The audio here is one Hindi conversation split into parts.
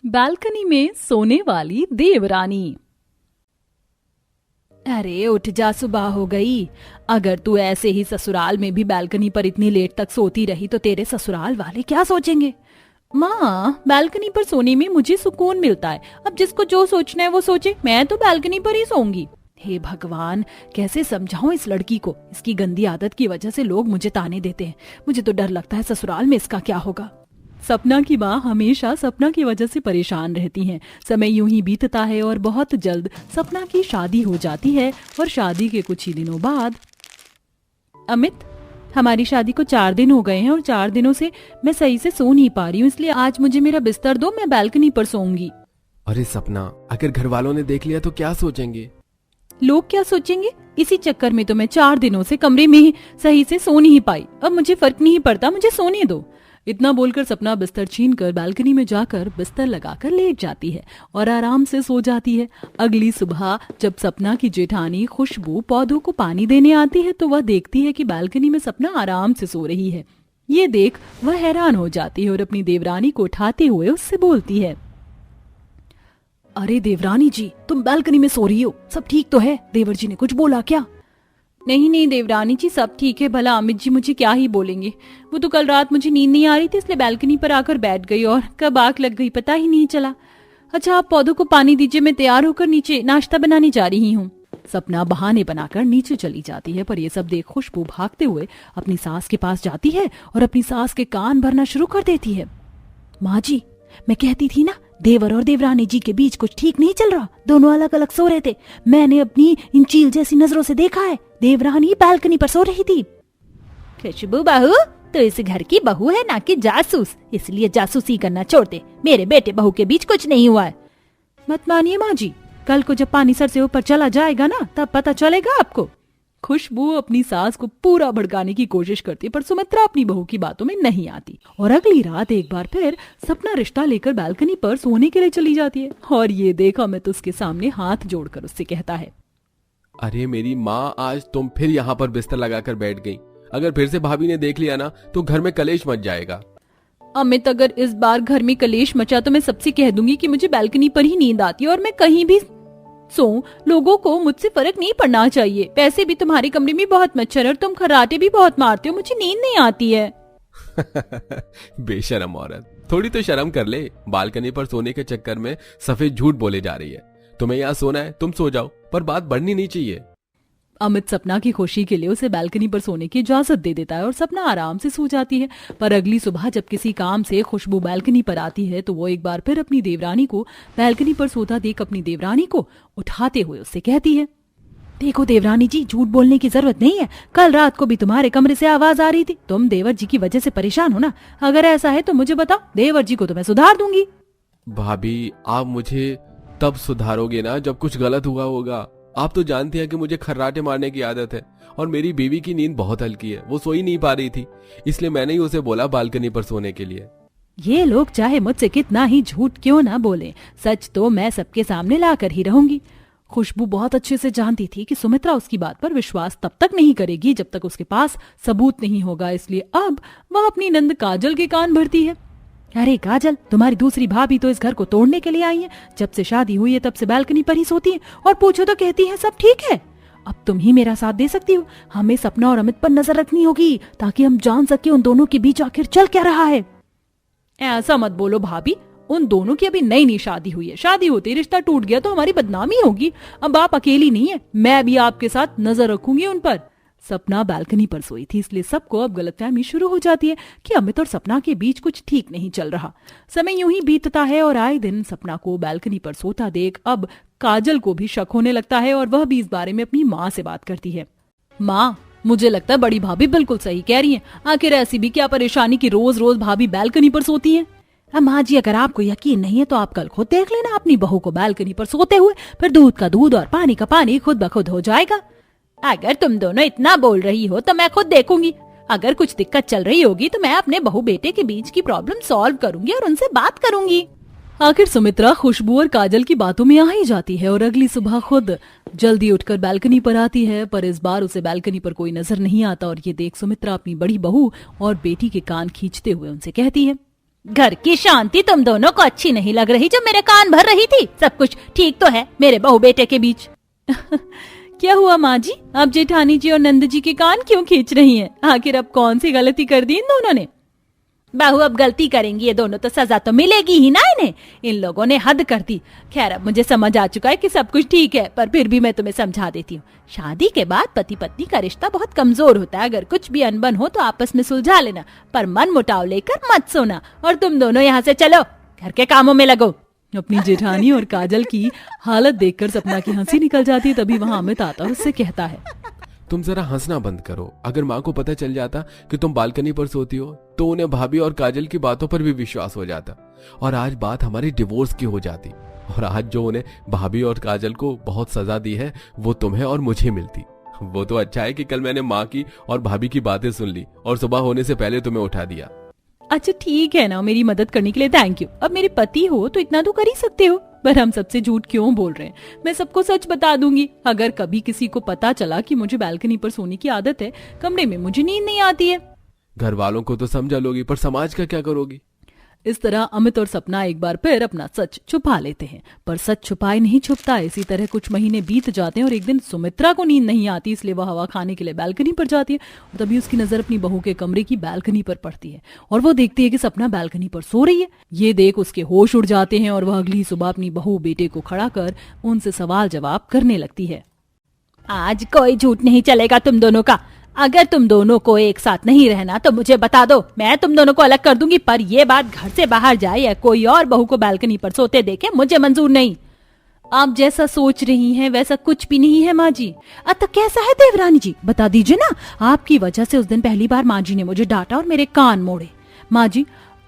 बालकनी में सोने वाली देवरानी। अरे उठ जा, सुबह हो गई। अगर तू ऐसे ही ससुराल में भी बालकनी पर इतनी लेट तक सोती रही तो तेरे ससुराल वाले क्या सोचेंगे? माँ, बालकनी पर सोने में मुझे सुकून मिलता है। अब जिसको जो सोचना है वो सोचे, मैं तो बालकनी पर ही सोऊंगी। हे भगवान, कैसे समझाऊं इस लड़की को? इसकी गंदी आदत की वजह से लोग मुझे ताने देते हैं। मुझे तो डर लगता है ससुराल में इसका क्या होगा। सपना की माँ हमेशा सपना की वजह से परेशान रहती हैं। समय यूं ही बीतता है और बहुत जल्द सपना की शादी हो जाती है। और शादी के कुछ ही दिनों बाद अमित, हमारी शादी को 4 दिन हो गए हैं और 4 दिनों से मैं सही से सो नहीं पा रही हूँ, इसलिए आज मुझे मेरा बिस्तर दो, मैं बालकनी पर सोऊंगी। अरे सपना, अगर घर वालों ने देख लिया तो क्या सोचेंगे? लोग क्या सोचेंगे? इसी चक्कर में तो मैं 4 दिनों से कमरे में ही सही से सो नहीं पाई। अब मुझे फर्क नहीं पड़ता, मुझे सोने दो। इतना बोलकर सपना बिस्तर छीनकर बालकनी में जाकर बिस्तर लगाकर लेट जाती है और आराम से सो जाती है। अगली सुबह जब सपना की जेठानी खुशबू पौधों को पानी देने आती है तो वह देखती है कि बालकनी में सपना आराम से सो रही है। ये देख वह हैरान हो जाती है और अपनी देवरानी को उठाते हुए उससे बोलती है, अरे देवरानी जी, तुम बालकनी में सो रही हो, सब ठीक तो है? देवर जी ने कुछ बोला क्या? नहीं नहीं देवरानी जी, सब ठीक है। भला अमित जी मुझे क्या ही बोलेंगे। वो तो कल रात मुझे नींद नहीं आ रही थी, इसलिए बालकनी पर आकर बैठ गई और कब आग लग गई पता ही नहीं चला। अच्छा, आप पौधों को पानी दीजिए, मैं तैयार होकर नीचे नाश्ता बनाने जा रही हूँ। सपना बहाने बनाकर नीचे चली जाती है, पर ये सब देख खुशबू भागते हुए अपनी सास के पास जाती है और अपनी सास के कान भरना शुरू कर देती है। माँ जी, मैं कहती थी ना, देवर और देवरानी जी के बीच कुछ ठीक नहीं चल रहा। दोनों अलग अलग सो रहे थे। मैंने अपनी इन चील जैसी नजरों से देखा है। देवरानी बालकनी पर सो रही थी। खुशबू बहू, तो इस घर की बहू है ना कि जासूस, इसलिए जासूसी करना छोड़ दे। मेरे बेटे बहू के बीच कुछ नहीं हुआ है। मत मानिए माँ जी, कल को जब पानी सर से ऊपर चला जाएगा ना, तब पता चलेगा आपको। खुशबू अपनी सास को पूरा भड़काने की कोशिश करती है, पर सुमित्रा अपनी बहू की बातों में नहीं आती और अगली रात एक बार फिर सपना रिश्ता लेकर बालकनी पर सोने के लिए चली जाती है। और ये देखा मैं तो उसके सामने हाथ जोड़कर उससे कहता है, अरे मेरी माँ, आज तुम फिर यहाँ पर बिस्तर लगाकर बैठ गई। अगर फिर से भाभी ने देख लिया ना तो घर में कलेश मच जाएगा। अमित, अगर इस बार घर में कलेश मचा तो मैं सबसे कह दूंगी कि मुझे बालकनी पर ही नींद आती है और मैं कहीं भी सो। लोगों को मुझसे फर्क नहीं पड़ना चाहिए। वैसे भी तुम्हारे कमरे में बहुत मच्छर और तुम खर्राटे भी बहुत मारते हो, मुझे नींद नहीं आती है। बेशरम औरत, थोड़ी तो शर्म कर ले। बालकनी पर सोने के चक्कर में सफेद झूठ बोले जा रही है। तुम्हें यहाँ सोना है, तुम सो जाओ, पर बात बढ़नी नहीं चाहिए। अमित सपना की खुशी के लिए उसे बालकनी पर सोने की इजाजत दे देता है और सपना आराम से सो जाती है। पर अगली सुबह जब किसी काम से खुशबू बालकनी पर आती है तो वो एक बार फिर अपनी देवरानी को बालकनी पर सोता देख अपनी देवरानी को उठाते हुए उससे कहती है, देखो देवरानी जी, झूठ बोलने की जरूरत नहीं है। कल रात को भी तुम्हारे कमरे से आवाज आ रही थी। तुम देवर जी की वजह से परेशान हो ना? अगर ऐसा है तो मुझे बताओ, देवर जी को तो मैं सुधार दूंगी। भाभी, आप मुझे तब सुधारोगे ना जब कुछ गलत हुआ होगा। आप तो जानती हैं कि मुझे खर्राटे मारने की आदत है और मेरी बीवी की नींद बहुत हल्की है। वो सो ही नहीं पा रही थी, इसलिए मैंने ही उसे बोला बालकनी पर सोने के लिए। ये लोग चाहे मुझसे कितना ही झूठ क्यों ना बोले, सच तो मैं सबके सामने लाकर ही रहूंगी। खुशबू बहुत अच्छे से जानती थी कि सुमित्रा उसकी बात पर विश्वास तब तक नहीं करेगी जब तक उसके पास सबूत नहीं होगा, इसलिए अब वह अपनी नंद काजल के कान भरती है। अरे काजल, तुम्हारी दूसरी भाभी तो इस घर को तोड़ने के लिए आई है। जब से शादी हुई है तब से बालकनी पर ही सोती है और पूछो तो कहती है सब ठीक है। अब तुम ही मेरा साथ दे सकती हो। हमें सपना और अमित पर नजर रखनी होगी ताकि हम जान सके उन दोनों के बीच आखिर चल क्या रहा है। ऐसा मत बोलो भाभी, उन दोनों की अभी नई नई शादी हुई है। शादी होते रिश्ता टूट गया तो हमारी बदनामी होगी। अब आप अकेली नहीं है, मैं भी आपके साथ नजर रखूंगी उन पर। सपना बालकनी पर सोई थी, इसलिए सबको अब गलतफहमी शुरू हो जाती है कि अमित और सपना के बीच कुछ ठीक नहीं चल रहा। समय यूं ही बीतता है और आए दिन सपना को बालकनी पर सोता देख अब काजल को भी शक होने लगता है और वह भी इस बारे में अपनी माँ से बात करती है। माँ, मुझे लगता है बड़ी भाभी बिल्कुल सही कह रही है। आखिर ऐसी भी क्या परेशानी कि रोज रोज भाभी बालकनी पर सोती है? माँ जी, अगर आपको यकीन नहीं है तो आप कल खुद देख लेना अपनी बहू को बालकनी पर सोते हुए, फिर दूध का दूध और पानी का पानी खुद ब खुद हो जाएगा। अगर तुम दोनों इतना बोल रही हो तो मैं खुद देखूंगी। अगर कुछ दिक्कत चल रही होगी तो मैं अपने बहू बेटे के बीच की प्रॉब्लम सॉल्व करूंगी और उनसे बात करूंगी। आखिर सुमित्रा खुशबू और काजल की बातों में आ ही जाती है और अगली सुबह खुद जल्दी उठकर बालकनी पर आती है, पर इस बार उसे बालकनी पर कोई नजर नहीं आता और ये देख सुमित्रा अपनी बड़ी बहू और बेटी के कान खींचते हुए उनसे कहती है, घर की शांति तुम दोनों को अच्छी नहीं लग रही जब मेरे कान भर रही थी। सब कुछ ठीक तो है मेरे बहू बेटे के बीच। क्या हुआ माँ जी, अब जेठानी जी और नंद जी के कान क्यों खींच रही हैं? आखिर अब कौन सी गलती कर दी इन दोनों ने? बहू अब गलती करेंगी ये दोनों तो सजा तो मिलेगी ही ना इन्हें। इन लोगों ने हद कर दी। खैर अब मुझे समझ आ चुका है कि सब कुछ ठीक है, पर फिर भी मैं तुम्हें समझा देती हूँ। शादी के बाद पति पत्नी का रिश्ता बहुत कमजोर होता है। अगर कुछ भी अनबन हो तो आपस में सुलझा लेना, पर मन मुटाव लेकर मत सोना। और तुम दोनों यहाँ से चलो, घर के कामों में लगो। अपनी जेठानी और काजल की हालत देखकर सपना की हंसी निकल जाती है। तभी वहाँ अमित आता और उससे कहता है, तुम जरा हंसना बंद करो। अगर माँ को पता चल जाता कि तुम बालकनी पर सोती हो तो उन्हें भाभी और काजल की बातों पर भी विश्वास हो जाता और आज बात हमारी डिवोर्स की हो जाती। और आज जो उन्हें भाभी और काजल को बहुत सजा दी है वो तुम्हें और मुझे मिलती। वो तो अच्छा है कि कल मैंने माँ की और भाभी की बातें सुन ली और सुबह होने से पहले तुम्हें उठा दिया। अच्छा ठीक है ना, मेरी मदद करने के लिए थैंक यू। अब मेरे पति हो तो इतना तो कर ही सकते हो, पर हम सबसे झूठ क्यों बोल रहे हैं? मैं सबको सच बता दूंगी। अगर कभी किसी को पता चला कि मुझे बालकनी पर सोने की आदत है, कमरे में मुझे नींद नहीं आती है। घर वालों को तो समझा लोगी, पर समाज का क्या करोगी? इस तरह अमित और सपना एक बार फिर अपना सच छुपा लेते हैं, पर सच छुपाए नहीं छुपता। इसी तरह कुछ महीने बीत जाते हैं और एक दिन सुमित्रा को नींद नहीं आती, इसलिए वह हवा खाने के लिए बालकनी पर जाती है। और तभी उसकी नजर अपनी बहू के कमरे की बालकनी पर पड़ती है और वो देखती है कि सपना बालकनी पर सो रही है। ये देख उसके होश उड़ जाते हैं और वह अगली सुबह अपनी बहू बेटे को खड़ा कर उनसे सवाल जवाब करने लगती है। आज कोई झूठ नहीं चलेगा तुम दोनों का। अगर तुम दोनों को एक साथ नहीं रहना तो मुझे बता दो, मैं तुम दोनों को अलग कर दूंगी। पर यह बात घर से बाहर जाए या कोई और बहू को बालकनी पर सोते देखे, मुझे मंजूर नहीं। आप जैसा सोच रही हैं वैसा कुछ भी नहीं है माँ जी। तो कैसा है देवरानी जी, बता दीजिए ना। आपकी वजह से उस दिन पहली बार माँ जी ने मुझे डांटा और मेरे कान मोड़े। माँ जी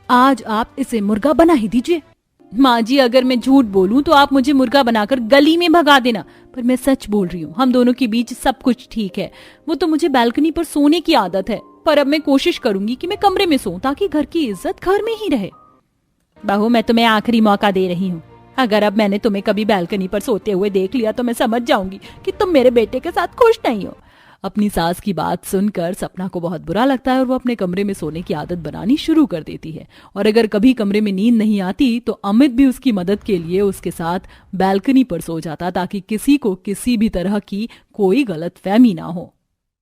आज आप इसे मुर्गा बना ही दीजिए। माँ जी अगर मैं झूठ बोलूं तो आप मुझे मुर्गा बनाकर गली में भगा देना, पर मैं सच बोल रही हूँ। हम दोनों के बीच सब कुछ ठीक है। वो तो मुझे बालकनी पर सोने की आदत है, पर अब मैं कोशिश करूंगी कि मैं कमरे में सोऊं ताकि घर की इज्जत घर में ही रहे। बहू मैं तुम्हें आखिरी मौका दे रही हूँ। अगर अब मैंने तुम्हें कभी बालकनी पर सोते हुए देख लिया तो मैं समझ जाऊंगी कि तुम मेरे बेटे के साथ खुश नहीं हो। अपनी सास की बात सुनकर सपना को बहुत बुरा लगता है और वो अपने कमरे में सोने की आदत बनानी शुरू कर देती है। और अगर कभी कमरे में नींद नहीं आती तो अमित भी उसकी मदद के लिए उसके साथ बालकनी पर सो जाता ताकि किसी को किसी भी तरह की कोई गलतफहमी ना हो।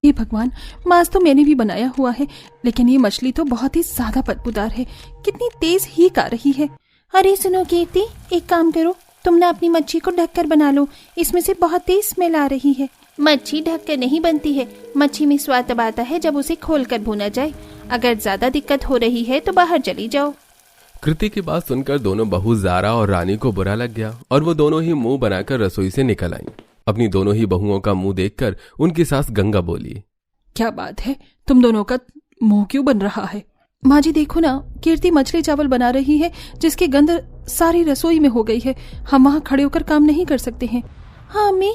हे भगवान, मांस तो मैंने भी बनाया हुआ है, लेकिन ये मछली तो बहुत ही ज्यादा बदबूदार है। कितनी तेज हीक आ रही है। अरे सुनो कीर्ति, एक काम करो, तुम ना अपनी मच्छी को ढककर बना लो। इसमें से बहुत तेज स्मेल आ रही है। मच्छी ढककर नहीं बनती है। मच्छी में स्वाद तब आता है जब उसे खोलकर भुना जाए। अगर ज्यादा दिक्कत हो रही है तो बाहर चली जाओ। कृति की बात सुनकर दोनों बहू जारा और रानी को बुरा लग गया और वो दोनों ही मुंह बनाकर रसोई से निकल आईं। अपनी दोनों ही बहुओं का मुंह देखकर उनकी सास गंगा बोली, क्या बात है, तुम दोनों का मुंह क्यों बन रहा है? माँ जी देखो ना, कीर्ति मछली चावल बना रही है जिसकी गंध सारी रसोई में हो गई है। हम वहाँ खड़े होकर काम नहीं कर सकते हैं। हाँ अम्मी,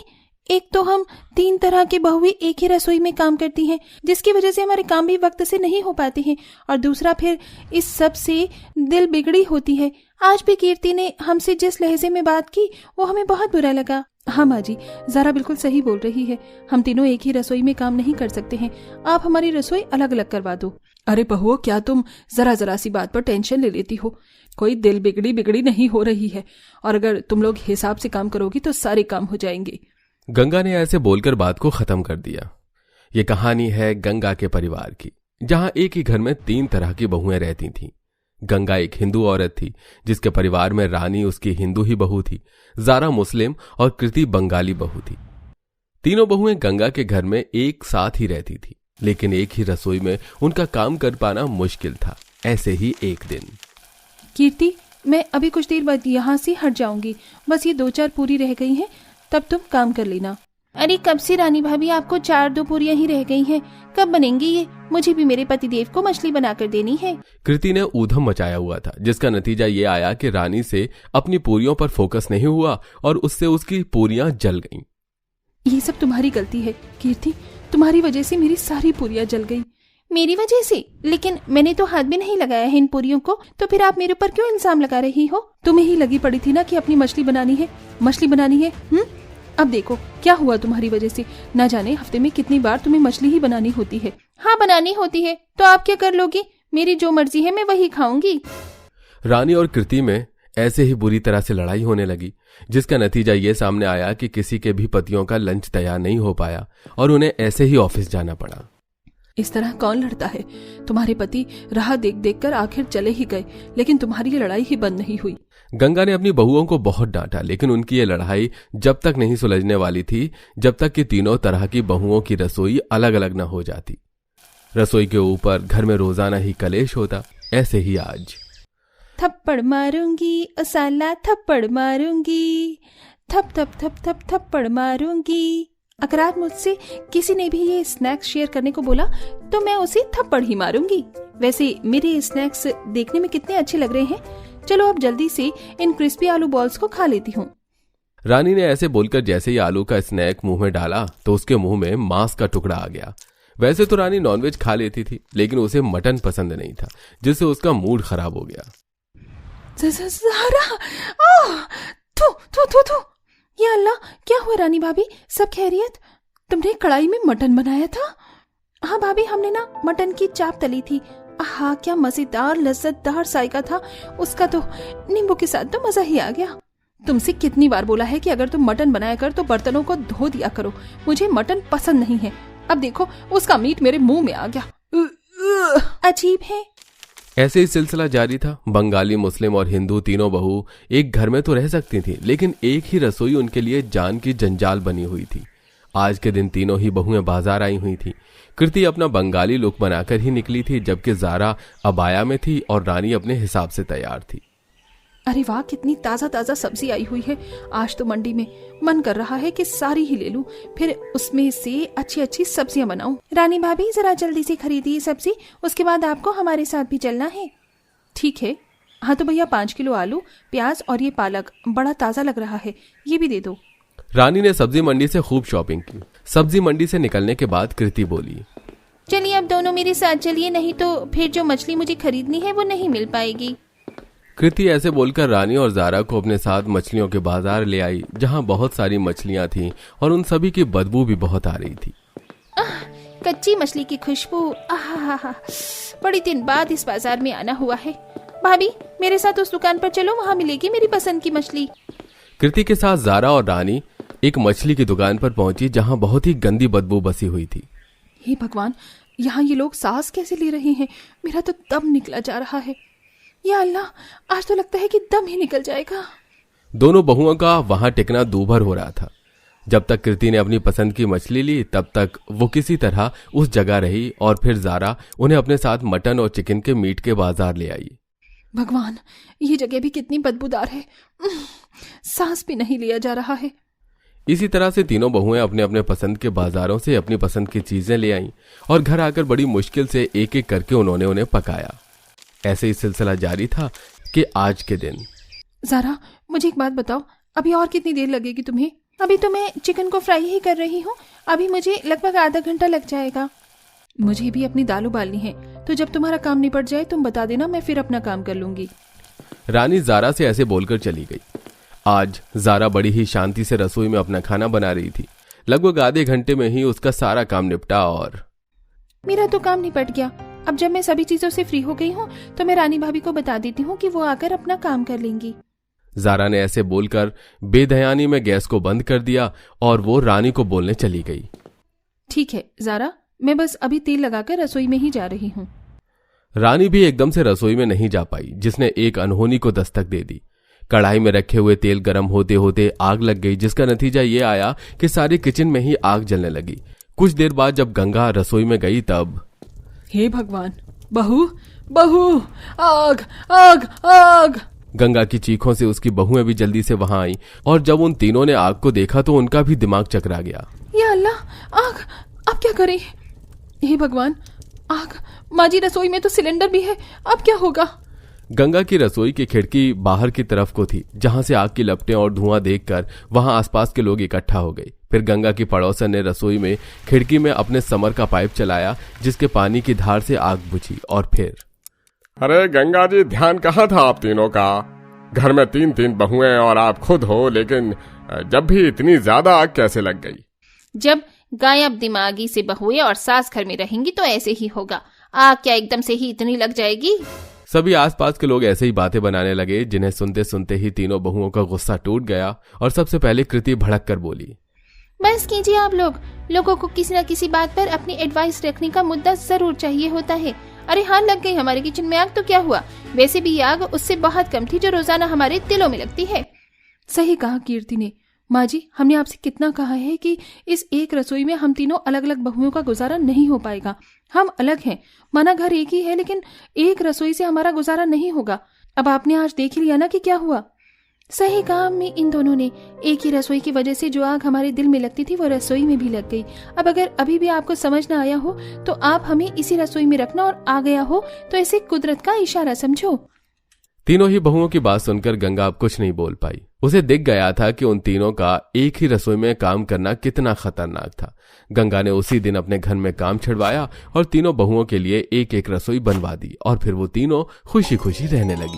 एक तो हम 3 तरह की बहुएं एक ही रसोई में काम करती हैं, जिसकी वजह से हमारे काम भी वक्त से नहीं हो पाते हैं। और दूसरा फिर इस सब से दिल बिगड़ी होती है। आज भी कीर्ति ने हमसे जिस लहजे में बात की वो हमें बहुत बुरा लगा। हाँ माँ जी, ज़रा बिल्कुल सही बोल रही है। हम तीनों एक ही रसोई में काम नहीं कर सकते हैं। आप हमारी रसोई अलग अलग करवा दो। अरे बहुओं, क्या तुम जरा सी बात पर टेंशन ले लेती हो? कोई दिल बिगड़ी नहीं हो रही है। और अगर तुम लोग हिसाब से काम करोगी तो सारे काम हो जाएंगे। गंगा ने ऐसे बोलकर बात को खत्म कर दिया। ये कहानी है गंगा के परिवार की, जहां एक ही घर में 3 तरह की बहुएं रहती थीं। गंगा एक हिंदू औरत थी जिसके परिवार में रानी उसकी हिंदू ही बहू थी, जारा मुस्लिम और कृति बंगाली बहू थी। तीनों बहुएं गंगा के घर में एक साथ ही रहती थी, लेकिन एक ही रसोई में उनका काम कर पाना मुश्किल था। ऐसे ही एक दिन, कीर्ति, मैं अभी कुछ देर बाद यहाँ से हट जाऊंगी। बस ये 2-4 पूरी रह गई हैं, तब तुम काम कर लेना। अरे कब से रानी भाभी, आपको 4-2 पूरियां ही रह गई हैं। कब बनेंगी ये? मुझे भी मेरे पतिदेव को मछली बनाकर देनी है। कृति ने ऊधम मचाया हुआ था, जिसका नतीजा ये आया कि रानी से अपनी पूरियों पर फोकस नहीं हुआ और उससे उसकी पूरियां जल गईं। ये सब तुम्हारी गलती है कीर्ति, तुम्हारी वजह से मेरी सारी पूरियां जल गई। मेरी वजह से? लेकिन मैंने तो हाथ भी नहीं लगाया है इन पूरियों को, तो फिर आप मेरे ऊपर क्यों इल्जाम लगा रही हो? तुम्हें ही लगी पड़ी थी ना कि अपनी मछली बनानी है। अब देखो क्या हुआ तुम्हारी वजह से। न जाने हफ्ते में कितनी बार तुम्हें मछली ही बनानी होती है। हाँ बनानी होती है, तो आप क्या कर लोगी? मेरी जो मर्जी है मैं वही खाऊंगी। रानी और कृति में ऐसे ही बुरी तरह से लड़ाई होने लगी, जिसका नतीजा ये सामने आया कि किसी के भी पतियों का लंच तैयार नहीं हो पाया और उन्हें ऐसे ही ऑफिस जाना पड़ा। इस तरह कौन लड़ता है? तुम्हारे पति राह देख देख कर आखिर चले ही गए, लेकिन तुम्हारी ये लड़ाई ही बंद नहीं हुई। गंगा ने अपनी बहुओं को बहुत डांटा, लेकिन उनकी ये लड़ाई जब तक नहीं सुलझने वाली थी जब तक कि तीनों तरह की बहुओं की रसोई अलग अलग न हो जाती। रसोई के ऊपर घर में रोजाना ही कलेश होता। ऐसे ही आज थप्पड़ मारूंगी ओ साला, थप्पड़ मारूंगी, थप थप थप थप थप्पड़ मारूंगी। अगर आज मुझसे किसी ने भी ये स्नैक्स शेयर करने को बोला तो मैं उसे थप्पड़ ही मारूंगी। वैसे मेरे स्नैक्स देखने में कितने अच्छे लग रहे हैं। चलो अब जल्दी से इन क्रिस्पी आलू बॉल्स को खा लेती हूँ। रानी ने ऐसे बोलकर जैसे ही आलू का स्नैक मुंह में डाला तो उसके मुंह में मांस का टुकड़ा आ गया। वैसे तो रानी नॉनवेज खा लेती थी, लेकिन उसे मटन पसंद नहीं था, जिससे उसका मूड खराब हो गया। थू थू थू थू। या अल्लाह, क्या हुआ रानी भाभी, सब खैरियत? तुमने कढ़ाई में मटन बनाया था? हाँ भाभी, हमने ना मटन की चाप तली थी। आहा, क्या मजेदार लज्जतदार जायका था उसका, तो नींबू के साथ तो मजा ही आ गया। तुमसे कितनी बार बोला है कि अगर तुम मटन बनाया कर तो बर्तनों को धो दिया करो। मुझे मटन पसंद नहीं है। अब देखो, उसका मीट मेरे मुंह में आ गया। अजीब है। ऐसे ही सिलसिला जारी था। बंगाली, मुस्लिम और हिंदू तीनों बहू एक घर में तो रह सकती थी, लेकिन एक ही रसोई उनके लिए जान की जंजाल बनी हुई थी। आज के दिन तीनों ही बहुएं बाजार आई हुई थी। कृति अपना बंगाली लुक बनाकर ही निकली थी, जबकि जारा अबाया में थी और रानी अपने हिसाब से तैयार थी। अरे वाह, कितनी ताजा ताजा सब्जी आई हुई है। आज तो मंडी में मन कर रहा है कि सारी ही ले लूं, फिर उसमें से अच्छी अच्छी सब्जियां बनाऊं। रानी भाभी, जरा जल्दी से खरीदिए सब्जी, उसके बाद आपको हमारे साथ भी चलना है। ठीक है। हाँ तो भैया 5 किलो आलू, प्याज और ये पालक बड़ा ताजा लग रहा है, ये भी दे दो। रानी ने सब्जी मंडी से खूब शॉपिंग की। सब्जी मंडी से निकलने के बाद कृति बोली, चलिए अब दोनों मेरे साथ चलिए, नहीं तो फिर जो मछली मुझे खरीदनी है वो नहीं मिल पाएगी। कृति ऐसे बोलकर रानी और जारा को अपने साथ मछलियों के बाजार ले आई, जहां बहुत सारी मछलियां थीं और उन सभी की बदबू भी बहुत आ रही थी। कच्ची मछली की खुशबू, बड़ी दिन बाद इस बाजार में आना हुआ है। भाभी, मेरे साथ उस दुकान पर चलो, वहाँ मिलेगी मेरी पसंद की मछली। कृति के साथ जारा और रानी एक मछली की दुकान पर पहुंची, जहां बहुत ही गंदी बदबू बसी हुई थी। हे भगवान, यहाँ ये लोग सांस कैसे ले रहे हैं? मेरा तो दम निकला जा रहा है। या अल्लाह, आज तो लगता है कि दम ही निकल जाएगा। दोनों बहुओं का वहां टिकना दूभर हो रहा था। जब तक कृति ने अपनी पसंद की मछली ली तब तक वो किसी तरह उस जगह रही और फिर जारा उन्हें अपने साथ मटन और चिकन के मीट के बाजार ले आई। भगवान, ये जगह भी कितनी बदबूदार है, सांस भी नहीं लिया जा रहा है। इसी तरह से तीनों बहुएं अपने अपने पसंद के बाजारों से अपनी पसंद की चीजें ले आईं और घर आकर बड़ी मुश्किल से एक एक करके उन्होंने उन्हें पकाया। ऐसे ही सिलसिला जारी था कि आज के दिन। जारा, मुझे एक बात बताओ, अभी और कितनी देर लगेगी तुम्हें? अभी तो मैं चिकन को फ्राई ही कर रही हूँ, अभी मुझे लगभग आधा घंटा लग जाएगा। मुझे भी अपनी दाल उबालनी है, तो जब तुम्हारा काम निपट जाए तुम बता देना, मैं फिर अपना काम कर लूंगी। रानी जारा से ऐसे बोलकर चली गई। आज जारा बड़ी ही शांति से रसोई में अपना खाना बना रही थी। लगभग आधे घंटे में ही उसका सारा काम निपटा और मेरा तो काम निपट गया। अब जब मैं सभी चीजों से फ्री हो गई हूँ तो मैं रानी भाभी को बता देती हूँ कि वो आकर अपना काम कर लेंगी। जारा ने ऐसे बोलकर बेदयानी में गैस को बंद कर दिया और वो रानी को बोलने चली गई। ठीक है जारा, मैं बस अभी तेल लगाकर रसोई में ही जा रही हूँ। रानी भी एकदम से रसोई में नहीं जा पाई, जिसने एक अनहोनी को दस्तक दे दी। कढ़ाई में रखे हुए तेल गर्म होते होते आग लग गई, जिसका नतीजा ये आया कि सारे किचन में ही आग जलने लगी। कुछ देर बाद जब गंगा रसोई में गई तब हे भगवान, बहू बहू, आग आग आग। गंगा की चीखों से उसकी बहुएं भी जल्दी से वहां आई और जब उन तीनों ने आग को देखा तो उनका भी दिमाग चकरा गया। या अल्लाह, आग, अब क्या करें? हे भगवान, आग! माँ जी, रसोई में तो सिलेंडर भी है, अब क्या होगा? गंगा की रसोई की खिड़की बाहर की तरफ को थी, जहां से आग की लपटें और धुआं देखकर वहां आसपास के लोग इकट्ठा हो गए। फिर गंगा की पड़ोसन ने रसोई में खिड़की में अपने समर का पाइप चलाया, जिसके पानी की धार से आग बुझी। और फिर अरे गंगा जी, ध्यान कहाँ था आप तीनों का? घर में 3-3 बहुएं और आप खुद हो, लेकिन जब भी इतनी ज्यादा आग कैसे लग गई? जब गायब दिमागी से बहुएं और सास घर में रहेंगी तो ऐसे ही होगा। आग क्या एकदम से ही इतनी लग जाएगी? सभी आसपास के लोग ऐसे ही बातें बनाने लगे, जिन्हें सुनते सुनते ही तीनों बहुओं का गुस्सा टूट गया और सबसे पहले कृति भड़क कर बोली, बस कीजिए आप लोगों को किसी न किसी बात पर अपनी एडवाइस रखने का मुद्दा जरूर चाहिए होता है। अरे हाँ, लग गई हमारे किचन में आग तो क्या हुआ, वैसे भी ये आग उससे बहुत कम थी जो रोजाना हमारे दिलों में लगती है। सही कहा कीर्ति ने। माँ जी, हमने आपसे कितना कहा है कि इस एक रसोई में हम तीनों अलग अलग बहुओं का गुजारा नहीं हो पाएगा। हम अलग हैं, माना घर एक ही है, लेकिन एक रसोई से हमारा गुजारा नहीं होगा। अब आपने आज देख लिया ना कि क्या हुआ। सही कहा अम्मी, इन दोनों ने। एक ही रसोई की वजह से जो आग हमारे दिल में लगती थी वो रसोई में भी लग गई। अब अगर अभी भी आपको समझ ना आया हो तो आप हमें इसी रसोई में रखना, और आ गया हो तो इसे कुदरत का इशारा समझो। तीनों ही बहुओं की बात सुनकर गंगा अब कुछ नहीं बोल पाई। उसे दिख गया था कि उन तीनों का एक ही रसोई में काम करना कितना खतरनाक था। गंगा ने उसी दिन अपने घर में काम छिड़वाया और तीनों बहुओं के लिए एक एक रसोई बनवा दी और फिर वो तीनों खुशी खुशी रहने लगी।